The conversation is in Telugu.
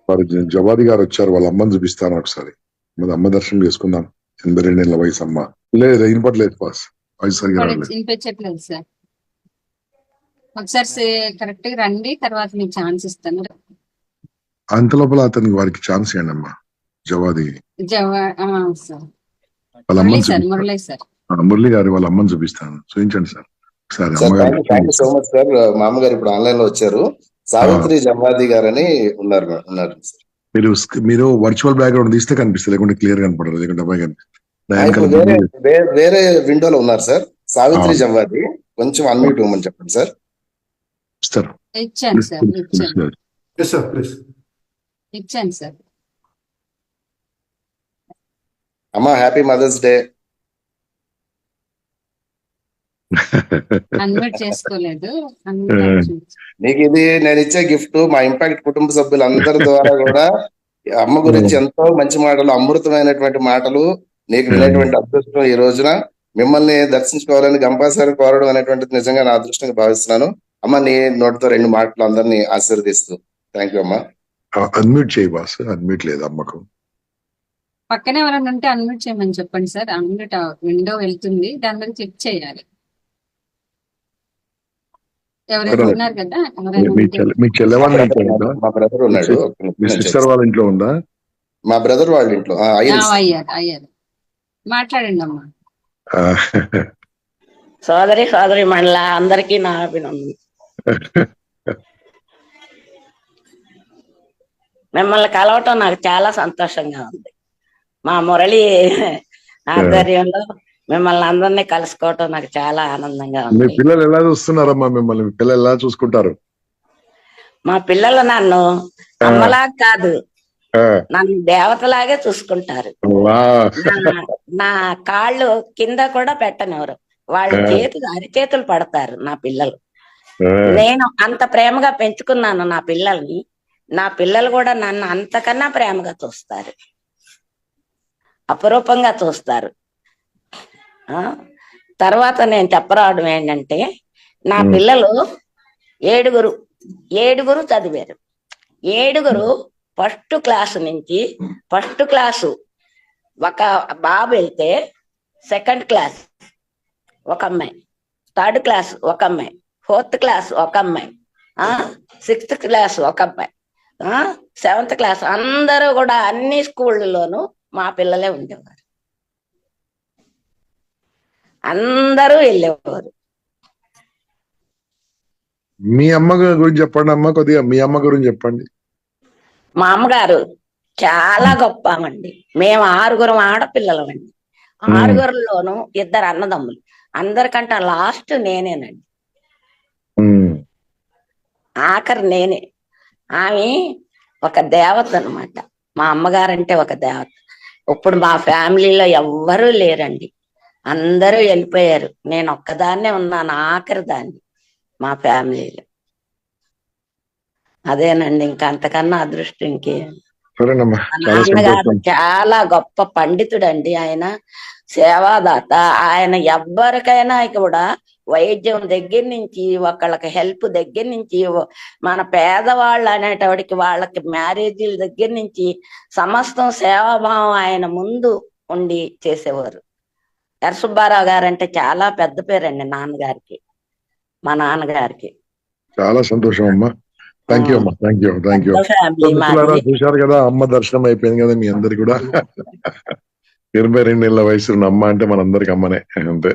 వారు జవాది గారు వచ్చారు, వాళ్ళ అమ్మని చూపిస్తాను ఒకసారి. మరి అమ్మ దర్శనం చేసుకుందాం. 82 ఏళ్ల వయసు అమ్మ. లేదు వినపట్లేదు బాస్, వయసు సరిగా రాలేదు. వినిపించట్లేదు సార్. ఒకసారి కరెక్ట్ గా రండి, తర్వాత మీకు ఛాన్స్ ఇస్తాను. అంత లోపల అతనికి వారికి ఛాన్స్ ఇవ్వండి అమ్మా. జవాది సార్ వాళ్ళ మురళి అమ్మని సార్, చూపిస్తాను. మురళి సార్. మురళి గారి వాళ్ళ అమ్మని చూపిస్తాను, చూపించండి సార్ ఒకసారి. సార్ అమ్మగారు thank you so much sir. మా అమ్మగారు ఇప్పుడు ఆన్లైన్ లో వచ్చారు. సావిత్రి జవాది గారని ఉన్నారు సార్. మీరు వర్చువల్ బ్యాక్గ్రౌండ్ తీస్తే కనిపిస్తుంది, లేకుంటే క్లియర్ కనపడదు, లేకుంటే అబ్బాయి వేరే విండోలో ఉన్నారు సార్. సావిత్రి జవాది, కొంచెం అన్మ్యూట్ ఇవ్వమని చెప్పండి సార్. ఇచ్చాను సార్, ఇచ్చాను సార్. అమ్మా హ్యాపీ మదర్స్ డే. అన్మ్యూట్ చేసుకోలేదు. నీకు ఇది నేను ఇచ్చే గిఫ్ట్. మా ఇంపాక్ట్ కుటుంబ సభ్యులందరి ద్వారా కూడా అమ్మ గురించి ఎంతో మంచి మాటలు, అమృతమైనటువంటి మాటలు నీకు వినేటువంటి అదృష్టం ఈ రోజున. మిమ్మల్ని దర్శించుకోవాలని గంపాసారి కోరడం అనేటువంటిది నిజంగా నా అదృష్టంగా భావిస్తున్నాను. అమ్మ నీ నోటితో 2 మాటలు అందరినీ ఆశీర్వదిస్తూ. థ్యాంక్ యూ అమ్మా. అన్మ్యూట్ చేయి బాస్, అన్మ్యూట్ లేదు అమ్మకు. పక్కనే ఎవరైనా ఉంటే అన్మ్యూట్ చేయమని చెప్పండి సార్. అన్మ్యూట్ విండో వెళ్తుంది, దాని మీద క్లిక్ చేయాలి. ఎవరైనా ఉన్నారు కదా, మీ చెల్లెవాళ్ళ మా బ్రదర్ ఉన్నాడు. మీ సిస్టర్ వాళ్ళ ఇంట్లో ఉందా? మా బ్రదర్ వాళ్ళ ఇంట్లో అయ్యారు. మాట్లాడండి అమ్మా. సోదరి మండల అందరికీ నా అభినందన. మిమ్మల్ని కలవటం నాకు చాలా సంతోషంగా ఉంది. మా మురళి ఆధ్వర్యంలో మిమ్మల్ని అందరినీ కలుసుకోవటం నాకు చాలా ఆనందంగా ఉంది. మీ పిల్లలు ఎలా చూస్తున్నారమ్మా మిమ్మల్ని? మీ పిల్లలు ఎలా చూసుకుంటారు? మా పిల్లలు నన్ను అమ్మలా కాదు, నన్ను దేవతలాగే చూసుకుంటారు. నా కాళ్ళు కింద కూడా పెట్టనివ్వరు. వాళ్ళ అరిచేతులు పడతారు నా పిల్లలు. నేను అంత ప్రేమగా పెంచుకున్నాను నా పిల్లల్ని. నా పిల్లలు కూడా నన్ను అంతకన్నా ప్రేమగా చూస్తారు, అపురూపంగా చూస్తారు. తర్వాత నేను చెప్పరావడం ఏంటంటే, నా పిల్లలు ఏడుగురు చదివారు. 7 ఫస్ట్ క్లాసు నుంచి, ఫస్ట్ క్లాసు ఒక బాబు వెళ్తే, సెకండ్ క్లాస్ ఒక అమ్మాయి, థర్డ్ క్లాస్ ఒక అమ్మాయి, 4th క్లాస్ ఒక అమ్మాయి, 6th క్లాస్ ఒక అమ్మాయి, 7th క్లాస్. అందరూ కూడా అన్ని స్కూళ్ళలోనూ మా పిల్లలే ఉండేవారు, అందరూ వెళ్ళేవారు. మీ అమ్మ గురించి చెప్పండి అమ్మ, కొద్దిగా మీ అమ్మ గురించి చెప్పండి. మా అమ్మగారు చాలా గొప్ప అండి. మేము 6 ఆడపిల్లలమండి. 6లోనూ 2 అన్నదమ్ములు. అందరికంటే లాస్ట్ నేనేనండి, ఆఖరి నేనే. ఆమె ఒక దేవత అనమాట. మా అమ్మగారంటే ఒక దేవత. ఇప్పుడు మా ఫ్యామిలీలో ఎవ్వరూ లేరండి, అందరూ వెళ్ళిపోయారు. నేను ఒక్కదాన్నే ఉన్నాను, ఆఖరి దాన్ని మా ఫ్యామిలీలో. అదేనండి, ఇంకా అంతకన్నా అదృష్టం ఇంకేం. నాన్నగారు చాలా గొప్ప పండితుడండి. ఆయన సేవాదాత. ఆయన ఎవ్వరికైనా కూడా వైద్యం దగ్గర నుంచి, ఒకళ్ళకి హెల్ప్ దగ్గర నుంచి, మన పేదవాళ్ళు అనేటవాడికి వాళ్ళకి మ్యారేజీల దగ్గర నుంచి సమస్తం సేవాభావం ఆయన ముందు ఉండి చేసేవారు. సుబ్బారావు గారు అంటే చాలా పెద్ద పేరండి నాన్నగారికి, మా నాన్నగారికి. చాలా సంతోషం అమ్మా. థ్యాంక్ యూ అమ్మా, థ్యాంక్ యూ. చూశారు కదా, అమ్మ దర్శనం అయిపోయింది కదా మీ అందరికి కూడా. 22 ఏళ్ల వయసు అమ్మ అంటే మనందరికి అమ్మనే అంతే.